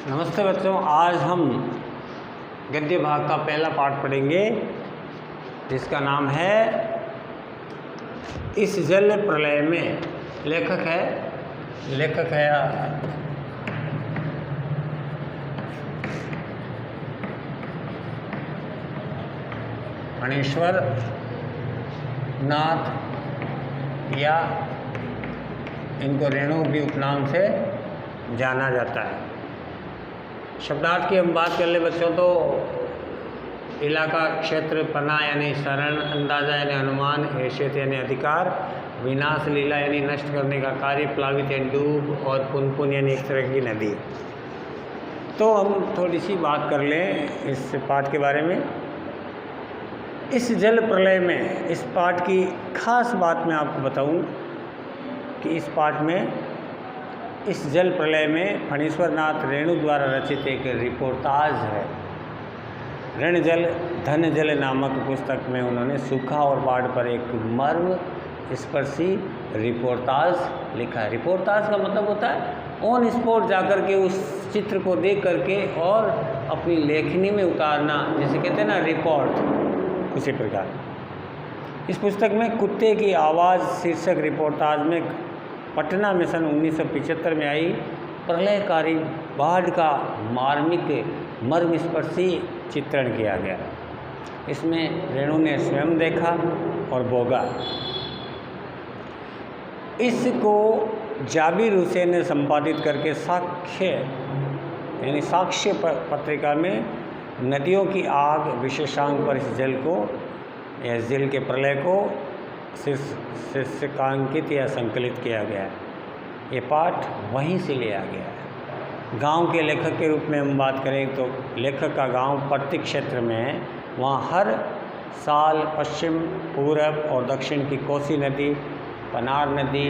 नमस्ते बच्चों, आज हम गद्य भाग का पहला पाठ पढ़ेंगे जिसका नाम है इस जल प्रलय में। लेखक है फणीश्वर नाथ, या इनको रेणु भी उपनाम से जाना जाता है। शब्दार्थ की हम बात कर ले बच्चों, तो इलाका, क्षेत्र, पना यानी शरण, अंदाजा यानी अनुमान, हैसियत यानी अधिकार, विनाश लीला यानी नष्ट करने का कार्य, प्लावित यानी डूब, और पुनपुन यानी एक तरह की नदी। तो हम थोड़ी सी बात कर लें इस पाठ के बारे में। इस जल प्रलय में, इस पाठ की खास बात मैं आपको बताऊं कि इस पाठ में, इस जल प्रलय में फणीश्वर नाथ रेणु द्वारा रचित एक रिपोर्टाज है। ऋण जल धन जल नामक पुस्तक में उन्होंने सूखा और बाढ़ पर एक मर्म स्पर्शी रिपोर्टाज लिखा है। रिपोर्टाज का मतलब होता है ऑन स्पॉट जाकर के उस चित्र को देख करके और अपनी लेखनी में उतारना, जैसे कहते हैं ना रिपोर्ट, उसी प्रकार। इस पुस्तक में कुत्ते की आवाज़ शीर्षक रिपोर्टाज में पटना में सन 1975 में आई प्रलयकारी बाढ़ का मार्मिक मर्मस्पर्शी चित्रण किया गया। इसमें रेणु ने स्वयं देखा और भोगा। इसको जाबिर हुसैन ने संपादित करके साक्ष्य पत्रिका में नदियों की आग विशेषांक पर इस जल को, या जल के प्रलय को शीर्षकांकित या संकलित किया गया है। ये पाठ वहीं से लिया गया है। गांव के लेखक के रूप में हम बात करें तो लेखक का गांव प्रत्येक क्षेत्र में है। वहाँ हर साल पश्चिम, पूरब और दक्षिण की कोसी नदी, पनार नदी,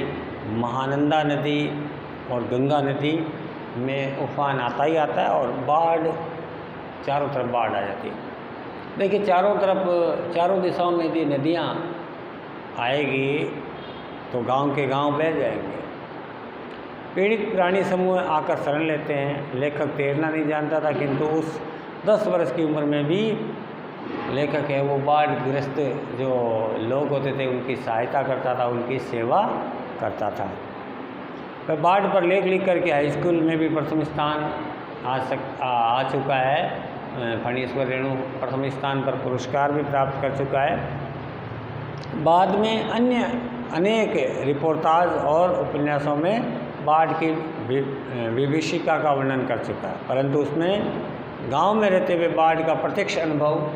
महानंदा नदी और गंगा नदी में उफान आता ही आता है और बाढ़, चारों तरफ बाढ़ आ जाती है। देखिए, चारों दिशाओं में यदि नदियाँ आएगी तो गांव के गांव बह जाएंगे। पीड़ित प्राणी समूह आकर शरण लेते हैं। लेखक तैरना नहीं जानता था, किंतु उस 10 वर्ष की उम्र में भी लेखक है वो बाढ़ग्रस्त जो लोग होते थे उनकी सहायता करता था, उनकी सेवा करता था। वह बाढ़ पर लेख लिख करके हाई स्कूल में भी प्रथम स्थान आ चुका है। फणीश्वर रेणु प्रथम स्थान पर पुरस्कार भी प्राप्त कर चुका है। बाद में अन्य अनेक रिपोर्टाज और उपन्यासों में बाढ़ की विभीषिका का वर्णन कर चुका है, परंतु उसमें गांव में रहते हुए बाढ़ का प्रत्यक्ष अनुभव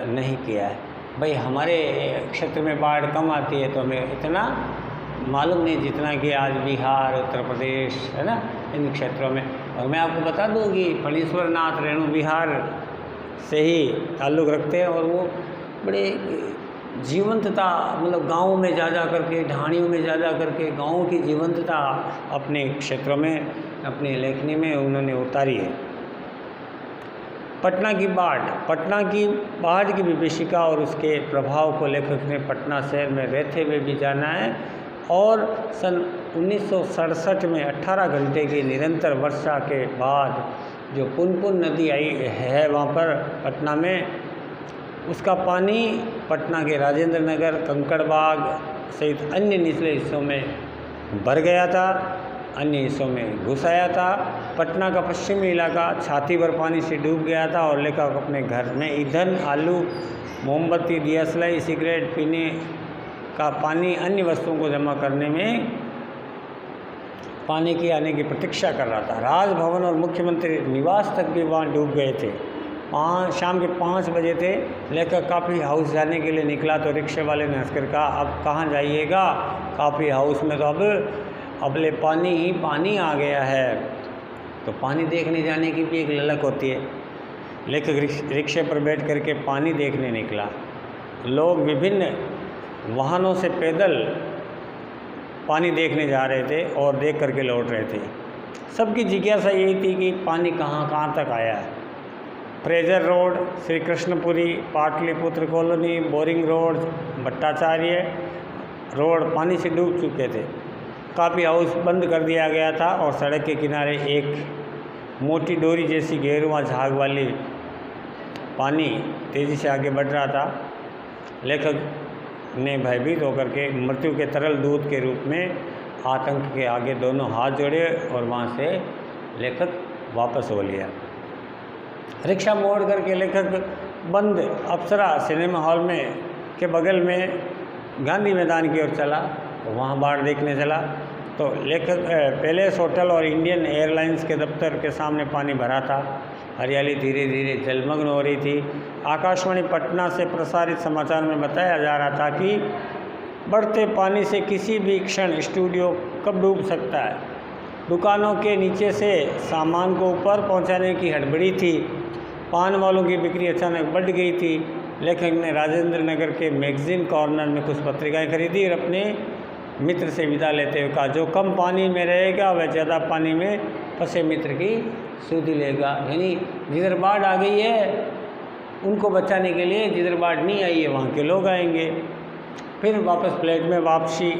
नहीं किया है। भाई, हमारे क्षेत्र में बाढ़ कम आती है तो हमें इतना मालूम नहीं जितना कि आज बिहार, उत्तर प्रदेश है ना, इन क्षेत्रों में। और मैं आपको बता दूं कि फणीश्वर नाथ रेणु बिहार से ही ताल्लुक़ रखते हैं और वो बड़े जीवंतता, मतलब गाँव में जा करके, ढाणियों में जा करके गाँव की जीवंतता अपने क्षेत्रों में, अपनी लेखनी में उन्होंने उतारी है। पटना की बाढ़ की विभीषिका और उसके प्रभाव को लेखक ने पटना शहर में रहते हुए भी जाना है और सन 1967 में 18 घंटे की निरंतर वर्षा के बाद जो पुनपुन नदी आई है वहाँ पर पटना में, उसका पानी पटना के राजेंद्र नगर, कंकड़बाग सहित अन्य निचले हिस्सों में भर गया था, अन्य हिस्सों में घुस आया था। पटना का पश्चिमी इलाका छाती भर पानी से डूब गया था और लेखक अपने घर में ईंधन, आलू, मोमबत्ती, दियासलाई, सिगरेट, पीने का पानी, अन्य वस्तुओं को जमा करने में पानी के आने की प्रतीक्षा कर रहा था। राजभवन और मुख्यमंत्री निवास तक भी वहाँ डूब गए थे। शाम के 5 बजे थे। लेखक कॉफ़ी हाउस जाने के लिए निकला तो रिक्शे वाले ने हंसकर कहा, अब कहाँ जाइएगा, कॉफ़ी हाउस में तो अबले पानी ही पानी आ गया है। तो पानी देखने जाने की भी एक ललक होती है। लेखक रिक्शे पर बैठ करके पानी देखने निकला। लोग विभिन्न वाहनों से पैदल पानी देखने जा रहे थे और देख करके लौट रहे थे। सबकी जिज्ञासा यही थी कि पानी कहाँ तक आया है। Fraser road, Shri Krishnapuri, Pataliputra colony, boring road, Bhattacharya road पानी से डूब चुके थे। कॉफ़ी हाउस बंद कर दिया गया था और सड़क के किनारे एक मोटी डोरी जैसी गेरुआ झाग वाली पानी तेज़ी से आगे बढ़ रहा था। लेखक ने भयभीत होकर के मृत्यु के तरल दूध के रूप में आतंक के आगे दोनों हाथ जोड़े और वहाँ से लेखक वापस हो लिया। रिक्शा मोड़ करके लेखक बंद अप्सरा सिनेमा हॉल में के बगल में गांधी मैदान की ओर चला, वहाँ बाढ़ देखने चला तो लेखक पैलेस होटल और इंडियन एयरलाइंस के दफ्तर के सामने पानी भरा था। हरियाली धीरे धीरे जलमग्न हो रही थी। आकाशवाणी पटना से प्रसारित समाचार में बताया जा रहा था कि बढ़ते पानी से किसी भी क्षण स्टूडियो कब डूब सकता है। दुकानों के नीचे से सामान को ऊपर पहुंचाने की हड़बड़ी थी। पान वालों की बिक्री अचानक बढ़ गई थी। लेखक ने राजेंद्र नगर के मैगजीन कॉर्नर में कुछ पत्रिकाएं खरीदी और अपने मित्र से विदा लेते हुए कहा, जो कम पानी में रहेगा वह ज़्यादा पानी में फंसे मित्र की सुधि लेगा। यानी जिधर बाढ़ आ गई है उनको बचाने के लिए जिधर बाढ़ नहीं आई है वहाँ के लोग आएंगे। फिर वापस फ्लैट में वापसी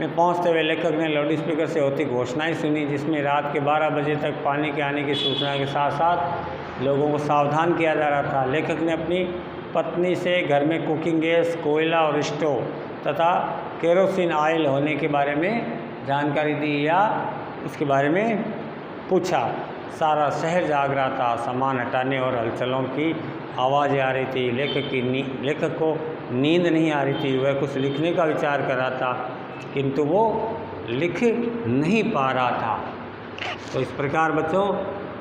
में पहुँचते हुए लेखक ने लाउडस्पीकर से होती घोषणाएं सुनी, जिसमें रात के 12 बजे तक पानी के आने की सूचना के साथ साथ लोगों को सावधान किया जा रहा था। लेखक ने अपनी पत्नी से घर में कुकिंग गैस, कोयला और स्टोव तथा केरोसिन ऑयल होने के बारे में जानकारी दी या उसके बारे में पूछा। सारा शहर जाग रहा था। सामान हटाने और हलचलों की आवाज़ें आ रही थी। लेखक को नींद नहीं आ रही थी। वह कुछ लिखने का विचार कर रहा था किंतु वो लिख नहीं पा रहा था। तो इस प्रकार बच्चों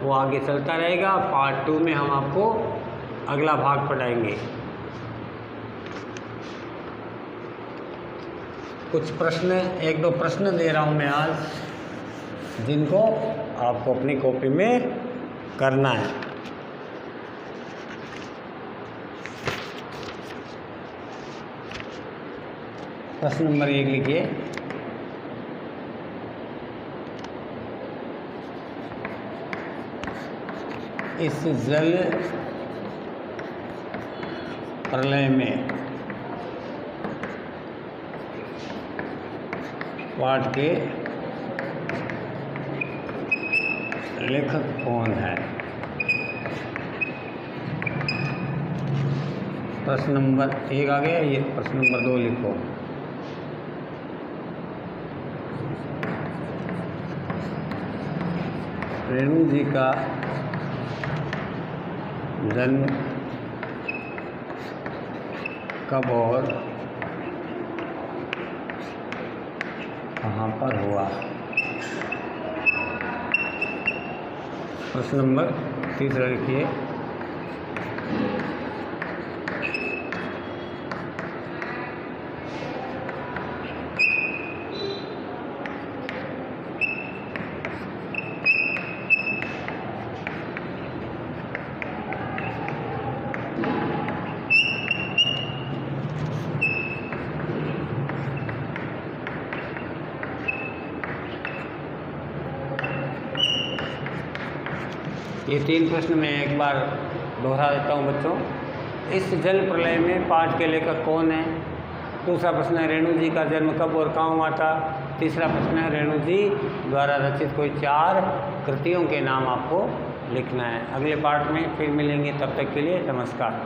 वो आगे चलता रहेगा। पार्ट 2 में हम आपको अगला भाग पढ़ाएंगे। कुछ प्रश्न, 1-2 प्रश्न दे रहा हूँ मैं आज, जिनको आपको अपनी कॉपी में करना है। प्रश्न नंबर 1 लिखिए। इस जल प्रलय में पाठ के लेखक कौन है? प्रश्न नंबर 1 आ गया। ये प्रश्न नंबर 2 लिखो। रेणु जी का जन्म कब और कहाँ पर हुआ? प्रश्न नंबर 3 लिखिए। ये 3 प्रश्न मैं एक बार दोहरा देता हूँ बच्चों। इस जल प्रलय में पाठ के लेखक कौन है? दूसरा प्रश्न है रेणु जी का जन्म कब और कहाँ हुआ था? तीसरा प्रश्न है रेणु जी द्वारा रचित कोई 4 कृतियों के नाम आपको लिखना है। अगले पाठ में फिर मिलेंगे, तब तक के लिए नमस्कार।